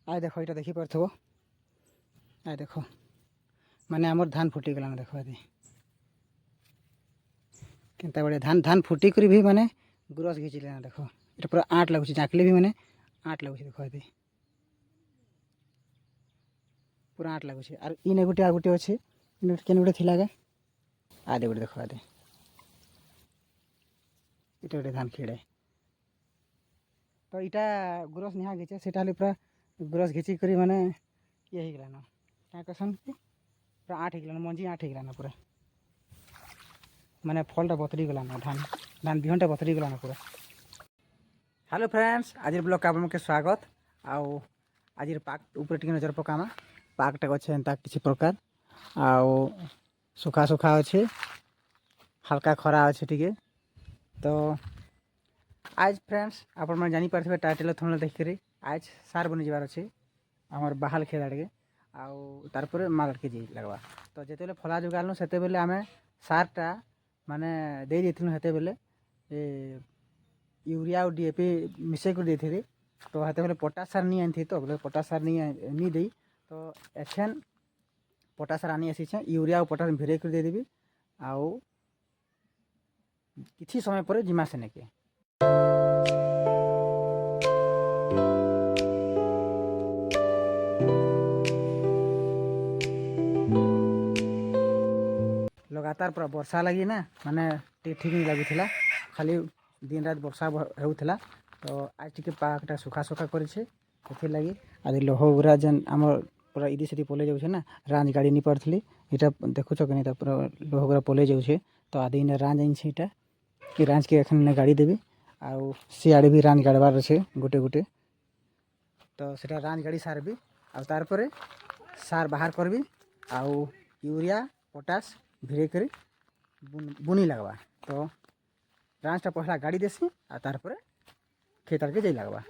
आए देख यहाँ देखी पार्थो आए देख माने आमर धान फुटी गलान देख ये केनता बड़े धान धान फुटी कर भी माने गुरस घिची लेना देख ये पूरा आँट लगुच झाँकले भी माने आँट लगुच देख ये पूरा आँट लगुच और इन गोटे आ गोटे अच्छे केन गोटे थी आगे आदे गोटे देख आदे ये गोटे धान खेड़े तो यहाँ गुरस निहा घिचे से पूरा गुरस घिची कर माने ये हो गलान क्या कहसन पूरा आँट हो गलान मंजी आँट हो गलान पूरा माने फलटा बतरी गलान धान धान बिहनटा बतरी गलान पूरा। हेलो फ्रेंड्स आज ब्लॉग का आपके स्वागत आउ आज पाक ऊपर टी नजर पकामा पाकटा अच्छे एंता किसी प्रकार आउ सुखा सुखा अच्छे हल्का खरा अच्छे टी तो आज फ्रेंड्स आप जानीपारे टाइटल थंबनेल देखिक आज सार बनी जबार अच्छे आमर बाहाल खेत आड़े आउे माल आड़के जी लगवा तो जिते फला जोगालु से आम सारटा माने दे देते बेले यूरिया और डीएपी मिसे कर देती तो हेते बेले पोटास सार नहीं आनी तो बोले पोटास सार नहीं दी तो एछेन पोटास सार आनी आसी यूरिया और पोटास भिरे कर देदेवी आउ किसी समय पर जिमा सेने के लगातार पूरा वर्षा लगी ना माने ठीक नहीं लगुला खाली दिन रात वर्षा होता तो आज टी पाकटा सुखा सुखा कर लगी आज लोह गुरा जेन आम पूरा इदी सीधी पलि जाऊे ना रांझ गाड़ी नहीं पार्थी यहाँ देखुच कि नहीं पूरा लोह गुरा पलि जाऊे तो आदि इन रांझ आनी यहाँ कि रांझ के एखन गाड़ी देवी आउ सियाड़े भी रांझ गाड़बार अच्छे गोटे गोटे तो सीटा रांझ गाड़ी सारबी आर सार बाहर करबी आउ यूरिया पोटास भिरे कर बुनी लगवा तो रांझटा पहला गाड़ी देसी आर खेत आड़के जाई लगवा।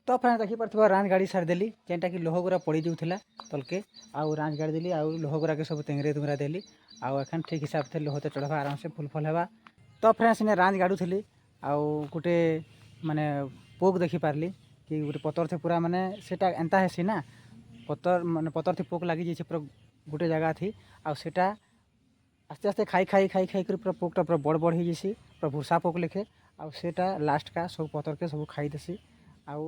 तो फ्रेंड देखी पार्थ रांझ गाड़ी सारिदेली जेनटा कि लोह गुरा पड़ी जाऊला तलके आउ रांझ गाड़ी देली आउ लोह गुरा के सब तेंगरे तुंगरा देली आउ एखन ठीक हिसाब से लोह तो चढ़वा आराम से फुल फल हेबा तो फ्रेंड सीने रांझ गाड़ुली आउ गोटे माने पोक देखी पारली कि गोटे पतर थे पूरा माने सेटा एंता हेसी ना पतर माने पतर थी पोक लगी जाइए पूरा गोटे जगह थी आउ सेटा आस्ते आस्ते खाई खाई खाई खाई कर पूरा पोकटा पूरा बड़ बड़ हो जाइए पूरा भूसा पोक लेखे आउ सेटा लास्ट का सब पतर के सब खाई देसी आउ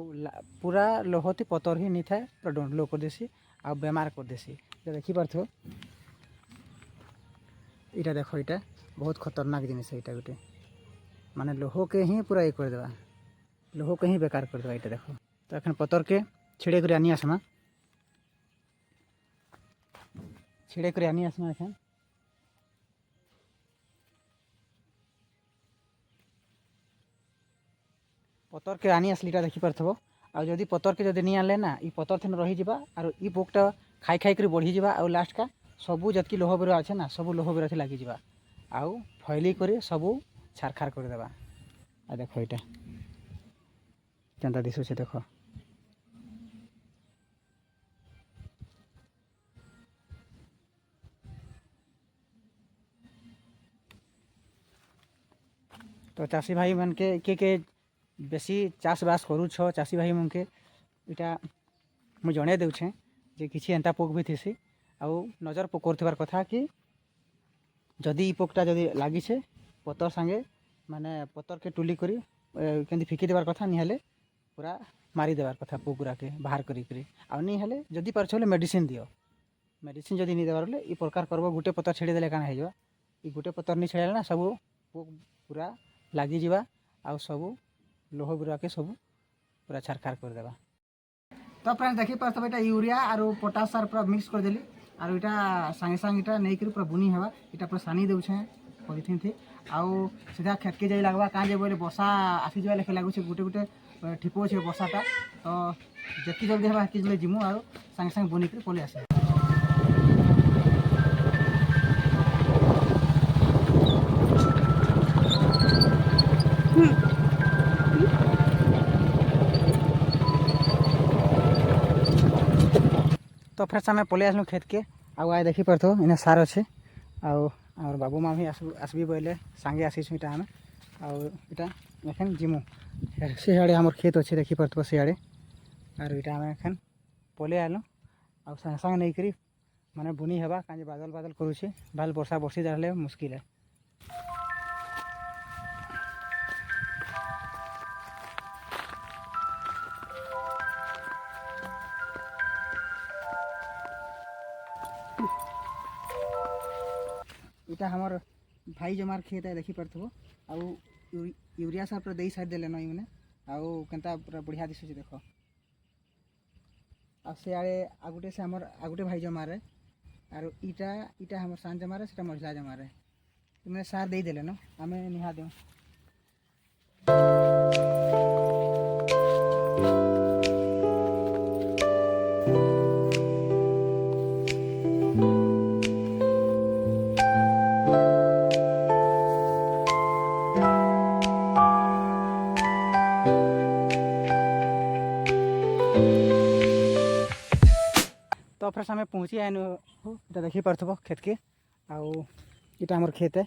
पूरा लोहती पतर ही नहीं था पूरा डंडलो कर देसी आ बेमार कर देसी देखी पार्थ यहाँ देख यहाँ बहुत खतरनाक जिनिस यहाँ गोटे माने लोह के ही पूरा ये करदेवा लोह के ही बेकार करदेवा यहाँ देख तो एखन पतर के छिड़े कर आनी आसमा छिड़े कर आनी आसमा एखन पतर के आनी आसलीटा देखी पार्थब आ जदि पतर के जदि नहीं आनले ना ई पतर थेन रही जावा और ई पोकटा खाई खाई कर बढ़ी जावा और लास्ट का सबू जतकी लोह बेरा अच्छे ना सब लोह बेरा लगी जावा आउ फैली कर सबू छारखार करदेवा आ देख यहाँ केनता दिशुचे देख तो चाषी भाई मन के बेसी चाष बास करूछ चाषी भाई मन के इटा मुझे जड़े देछे जे किसी एंता पोक भी थी आउ नजर कर कथा कि जदि ई पोकटा जदि लगी पतर सांगे माने पतर के टुली करी केंदी फिकी देवार कथा नहीं हेले पूरा मारी देवार कथा पोक गुरा के बाहर करी आ नहीं हेले जदि पारछ मेडिसिन दियो मेडिसिन जदि नहीं देवार बोले ई प्रकार करब गोटे पतर छेड़ी देले काना हो ई गोटे पतर नहीं छेड़े ना सब पूरा लगी जावा आ सब लोह बुरा के सब पूरा छारखार कर देबा। तो फ्रेंड्स देखी पार्थ ये यूरिया और पोटास सार पूरा मिक्स कर देली और इटा संगे संगे इटा नहीं कर पूरा बुनी हेबा इटा पूरा सानी देउछे पॉलिथिन थी आउ सीधा खेत के जाई लगवा कां जे बोले वर्षा आसी जाए लेखे लगुचे गोटे गोटे ठिपो छे वर्षाटा तो जति जल्दी हेबा हति जल्दी जिमु और संगे संगे बुनी कर पले आसे। तो फ्रेंड्स आम पलि आसलु खेत के आए देखी पार्थ इन्हें सार अच्छे आर बाबू माँ भी आसबी बोले सांगे आसीसु इटा आम आटा एखन जिमु सियाड़े आम खेत अच्छे देखी पार्थ सियाड़े और इटा आम एखन पलि आलु आ संगे संगे नहीं करी माने बुनी हेबा काजे बादल बादल करुचे भाल वर्षा बरसी जाले मुश्किल है। इटा हमार भाई जमार खेत है देखी पार्थो आउ यूरिया सार पूरा दे साइड देले नई मैंने आउ केनता पूरा बढ़िया दिसुची देख आ से आड़े आगुटे से हमर आगुटे भाई जमार है और इटा इटा हमर सान जमार है सेटा मझला जमार है मैंने सार दे देले न आमे निहा देऊ। तो फ्रेंड्स आम पहुँची आए इटा देखी पार्थब खेत के आउ इटा हमर खेत है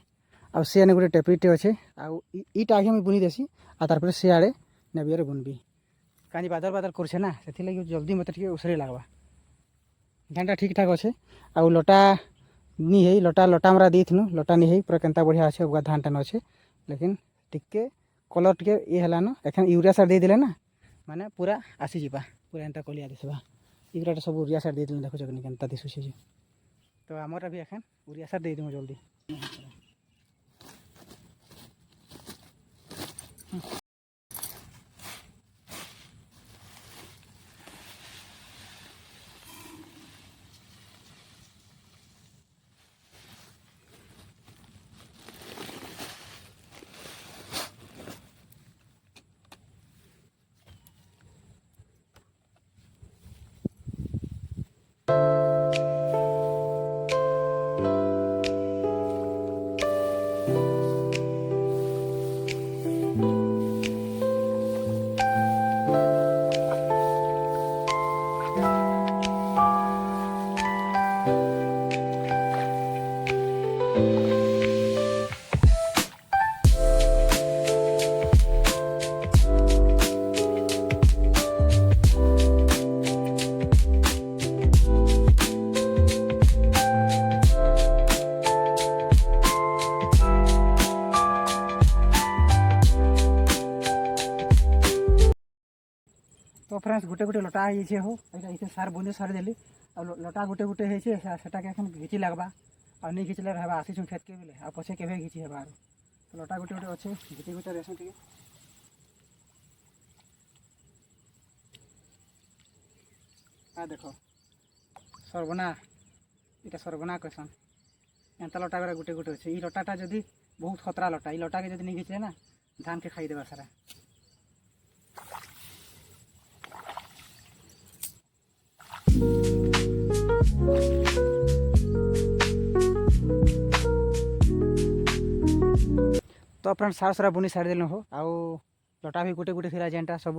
आउ सी गोटे टेपरीटे अच्छे आउ इटा आगे मुझे बुनी देसी आ तार सी आड़े नेबियर बुनबी कहीं बादल बादल करे ना से लगे जल्दी मत उसरे लगवा धानटा ठीक ठाक अच्छे आउ लटा नहीं है लटा लटा मरा देनु लटा नहीं है पूरा केनता बढ़िया अच्छे उगा धान टान अच्छे लेकिन टिके कलर टे ये है न एखन यूरिया सार दे देले ना माने पूरा आसीजा पूरा एंता कलिया दिसवा यूरिया सब यूरिया सार दे देखो जगनी केनता दिशुचे तो आमर भी एखन यूरिया सार दे दूँ जल्दी। तो फ्रेंड्स गोटे गोटे लटा हो हो ये सार बुंदे सारी देली आ लटा गोटे गोटे होटा के एखन घिची लगवा आ नहीं घिचले रहबा आसीसु खेत के बेले आ पछे केबे घिची हेबा तो लटा गोटे गोटे अच्छे घिची घुचा देसु टिके आ देखो सरबना इटा सरबना कहसन एंता लटा गुड़ा गोटे गोटे अच्छे ये लटाटा जदि बहुत खतरा लटा ये लटा के जदि नहीं घिचले ना धान के खाई देबा सारा। तो फ्रेंड्स सारा सारा बुनी सारी देलु हो आउ लटा भी गोटे गोटे थिला जेनटा सब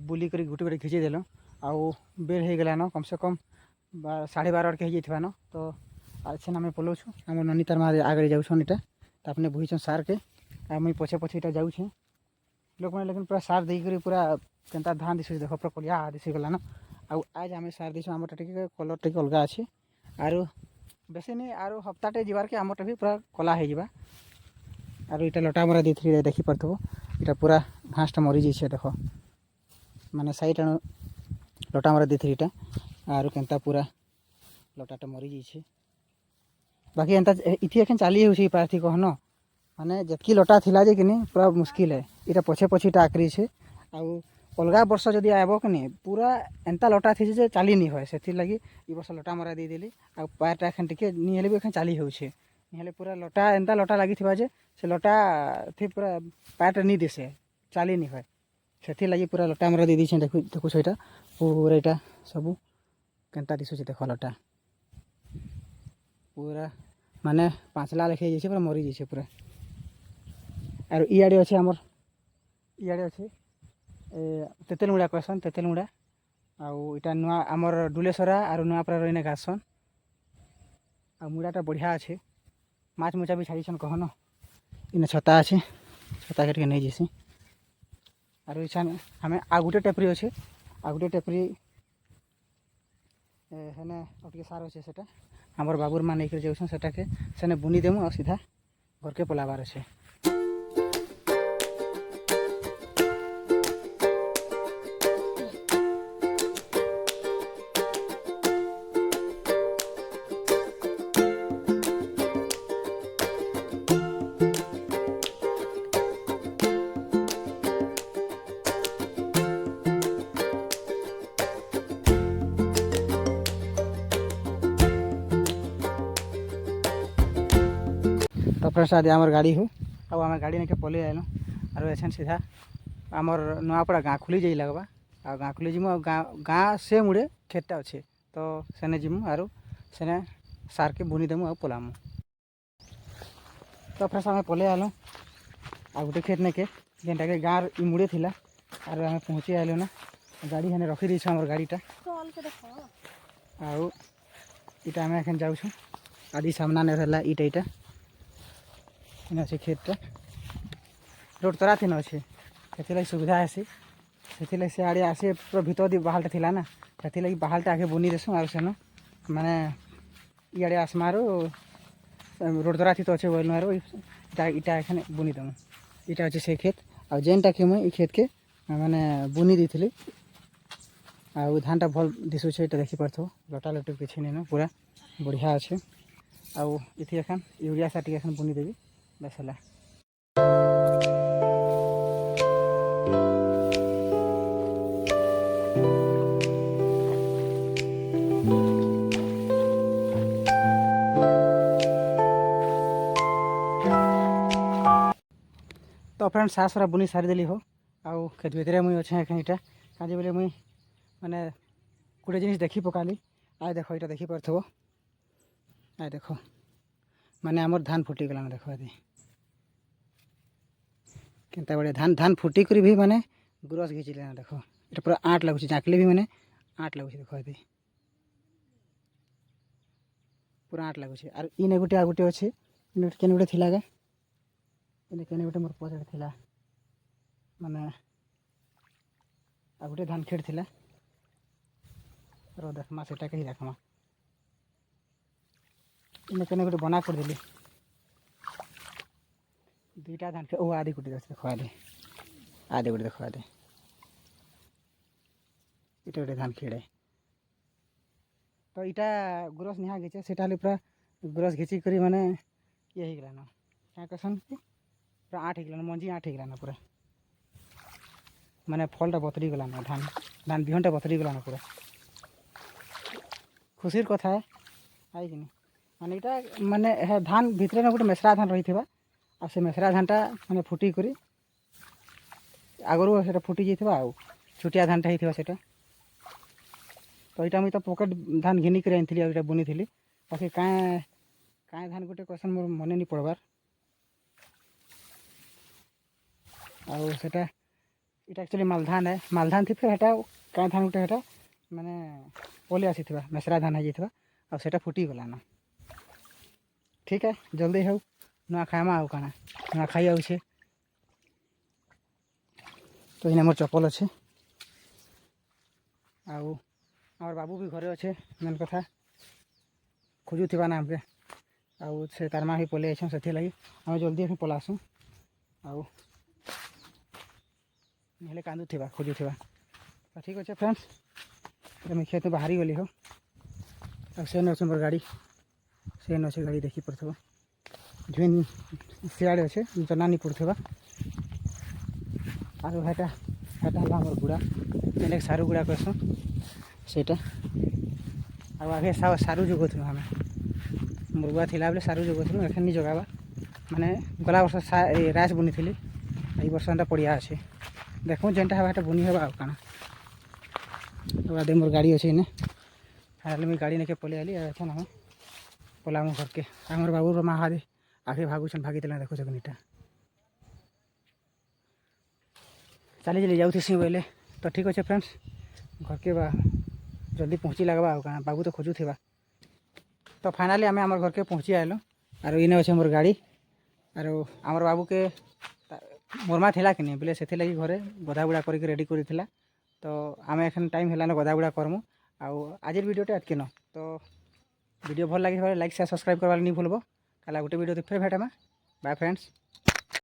बुली करी गोटे गोटे घिची देलु आउ बेर हो गलान कम से कम 12:30 के हो न तो आज आम पलाऊँ आम ननी तार माँ आगे जाऊन इटा तो आपने बुहीछन सार के आ मुई पछे पछे इटा जाऊे लोक मैंने लेकिन पूरा सार देकर पूरा केनता धान दिशु देख पूरा कलिया दिशि गलान आउ आज आम सार देसु आमटा टे कलर टे अलग अच्छे आरो बेसी नहीं आरो हफ्ताटे जीवार के आमटा भी पूरा कला हो जावा आरो इटा लटा मरा दी थी देखी पार्थो इटा पूरा घासटा मरी जाइए देख माने साइड लटा मरा दी थी इटा आरो केनता पूरा लटाटा मरी जाइए बाकी एंता इथि एखन चली हो पार्थी कहन माने जतकी लटा थिला जे कि पूरा मुश्किल है इटा पछे पछेटा आकरी छे आउ अलगा वर्ष जदि आब कि पूरा एंता लटा थी जे चली नहीं हुए से लगी ये वर्ष लटा मरा देदेली आ पैरटा एखन टिके नहीं हेले भी एखन चली होछे नहीं हेले पूरा लटा एंता लटा लगी थिबा जे से लटा थी पूरा पैरटा नहीं दिसे चली नहीं हुए से लगी पूरा लटा मरा दे दी देखु देखु सेटा पूरा एटा सब केनता दिसुचे देख लटा पूरा माने पाँचला लेखे जाइए पूरा मरी जाइए पूरा आर इआड़े अच्छे आमर इआड़े अच्छे तेतेलमुड़ा कहसन तेतेलमुड़ा आउ इटा नुआ आमर डुलेसरा आर नुआपड़ा रहीने घासन आ मुड़ाटा बढ़िया अच्छे माछ मुचा भी छाड़ीछन कहन इन छता अच्छे छता के नहीं जीसी आर इछान हमें आ गुटे टेपरी अच्छे आ गुटे टेपरी हेने टे सार अच्छे सेटा आमर बाबूर मान नहीं जाऊन सेटा के सेने बुनी देमु और सीधा घर के पलाबार अच्छे तो फ्रेंड्स आज आमर गाड़ी हो अब आम गाड़ी नहीं के पलि आल और एछन सीधा आमर नुआपड़ा गाँ खुली जाई लगवा आ गाँ खुली जीमु गाँ से मुड़े खेतटा अच्छे तो सेने जीमु आर सेने सार के बुनी देमु आ पलामु तो फ्रेंड्स आम पलि आल आ गोटे खेत नहीं के जेनटा के गाँ इ मुड़े थिला आर आम पहुँची आलु ना गाड़ी हेने रखी देछ आमर गाड़ीटा आउ इटा आम एखन जाऊँ आदि सामना नहीं रहा इटा इटा अच्छे खेतटा रोड तरा थी अच्छे से सुविधा आसी से से आड़े आसे पूरा भीतर दी बाहालटा थिला ना से लगी बाहालटा आगे बुनी देसुँ आर सेन माने इे आसमार रोड तरा थी तो अच्छे बोल मारो इटा इटा एखने बुनी देमु इटा अच्छे से खेत आ जेनटा के मुई खेत के माने बुनी दी थी आउ धानटा भल दिशुचे इटा देखी पारथो लटा लटू किसी नहीं पूरा बढ़िया अच्छे आउ इथि एखन यूरिया सार टी एखन बुनी देवी बस है तो फ्रेंड सासरा बुनी सारीदेली हो आउ खेत भितर मुई अच्छे एखन इटा काजे बोले मुई माने गोटे जिनिस देखी पकाली आए देख इटा देखी पारथबो आए देख माने आमर धान फुटी गलान देख ये केनता बड़े धान धान फुटी कर भी माने गुरस घिची लेना देख ये पूरा आँट लगुच झाँकले भी माने आँट लगुच देख ये पूरा आँट लगुच आर इन गोटे आ गोटे अच्छे केन गोटे थिला गा इन केन गोटे मोर पचड़ थिला माने आ गोटे धान खेड़ थिला रो देखमा सेटा कही देखमा इन केन गोटे बना कर देली दुईटा धान ओ आदि गोटे देख आदि आदि गोटे देख आदि इटा गोटे धान खेड़े तो इटा गुरस निहा घिचे सेटा पूरा गुरस घिची करी माने ये हो गलान क्या कहसन पूरा आठ हो गलान मंजी आठ हो गलान पूरा माने फलटा बतरी गलान धान धान बिहनटा बतरी गलान पूरा खुशीर कथा है आई कि माने इटा माने धान भितर गोटे मेसरा धान रही थी आ से मेसरा धानटा माने फुटी करी आगरू से फुटी जाइए आउ छुटिया धानटा होता सेटा तो यहाँ मुझे तो पकेट धान घिनी कर आनी बुनी थी बाकी काँ काँ धान गोटे क्वेश्चन मोर मन नहीं पड़बार आउ सेटा इटा एक्चुअली मालधान है मालधान थी फिर हेटा काँ धान गोटे हेटा माने पलि आसी मेसरा धान हो जाता आ सेटा फुटी गलान ठीक है जल्दी हो नुआ खाएमा आउ काना नुआ खाई आउछे तो इन मोर चप्पल अच्छे आउ आमर बाबू भी घरे अच्छे मेन कथा खोजुवा ना हमके आउ से तार माँ भी पलि आइछन से लगी आम जल्दी एखन पलासुँ आउ नहले कांदुवा खोजुवा तो ठीक अच्छे फ्रेंड्स मुझे खेत बाहरी गली हो ଆଉ ସେନ୍ ଅଛି ମୋର ଗାଡ଼ି, ସେନ୍ ଅଛି ଗାଡ଼ି ଦେଖିପାରୁଥିବ। ଝୁନ୍ ସିଆଡ଼େ ଅଛେ ଜନାନି ପଡ଼ୁଥିବା। ଆଉ ହେଟା ହେଲା ଆମର ଗୁଡ଼ା, ଯେନ୍ଟାକି ସାରୁ ଗୁଡ଼ା କହେସୁଁ ସେଇଟା। ଆଉ ଆଗେ ସାରୁ ଯୋଗଉଥିଲୁ ଆମେ, ମୁର୍ଗୁଆ ଥିଲା ବେଲେ ସାରୁ ଯୋଗଉଥିଲୁ, ଏଖେନ୍ ନି ଜଗାବା। ମାନେ ଗଲା ବର୍ଷ ରାଏସ୍ ବୁନିଥିଲି, ଏଇ ବର୍ଷ ଏନ୍ତା ପଡ଼ିଆ ଅଛେ। ଦେଖୁଁ ଯେନ୍ଟା ହେବା ହେଟା ବୁନି ହେବା ଆଉ କାଣା। ଆଉ ଆଦେ ମୋର୍ ଗାଡ଼ି ଅଛେ ଇନେ। ଫାଇନାଲି ମୁଇଁ ଗାଡ଼ି ନେଇକେ ପଲେଇ ଆଇଲି। ଏଛେନ୍ ଆମେ ପଲାମୁ ଘର୍କେ। ଆମର୍ ବାବୁର ମା ହାଦେ ଆଗେ ଭାଗୁଛନ୍, ଭାଗିଥିଲା ଦେଖୁଛ କି ଇଟା ଚାଲି ଚାଲି ଯାଉଥିସି ବୋଇଲେ। ତ ଠିକ୍ ଅଛେ ଫ୍ରେଣ୍ଡସ୍, ଘର୍କେ ବା ଜଲ୍ଦି ପହଞ୍ଚି ଲାଗ୍ବା ଆଉ କାଣା, ବାବୁ ତ ଖୋଜୁଥିବା। ତ ଫାଇନାଲି ଆମେ ଆମର୍ ଘର୍କେ ପହଞ୍ଚି ଆଏଲୁ। ଆରୁ ଇନେ ଅଛେ ମୋର୍ ଗାଡ଼ି। ଆରୁ ଆମର୍ ବାବୁକେ ମୋର୍ ମା ଥିଲା କି ନି ବେଲେ ସେଥିର୍ଲାଗି ଘରେ ଗଧାବୁଡ଼ା କରିକି ରେଡ଼ି କରିଥିଲା। ତ ଆମେ ଏଖେନ୍ ଟାଇମ୍ ହେଲାନ ଗଧାବୁଡ଼ା କର୍ମୁ। ଆଉ ଆଜିର୍ ଭିଡ଼ିଓଟା ଏତ୍କି ନ। ତ ଭିଡ଼ିଓ ଭଲ୍ ଲାଗିଥିବା ଲାଇକ୍ ସେୟାର୍ ସବ୍ସକ୍ରାଇବ୍ କର୍ବାର୍ ନି ଭୁଲ୍ବ। କାଲି ଗୁଟେ ଭିଡ଼ିଓ ଫେର୍ ଭେଟ୍ମା। Bye friends.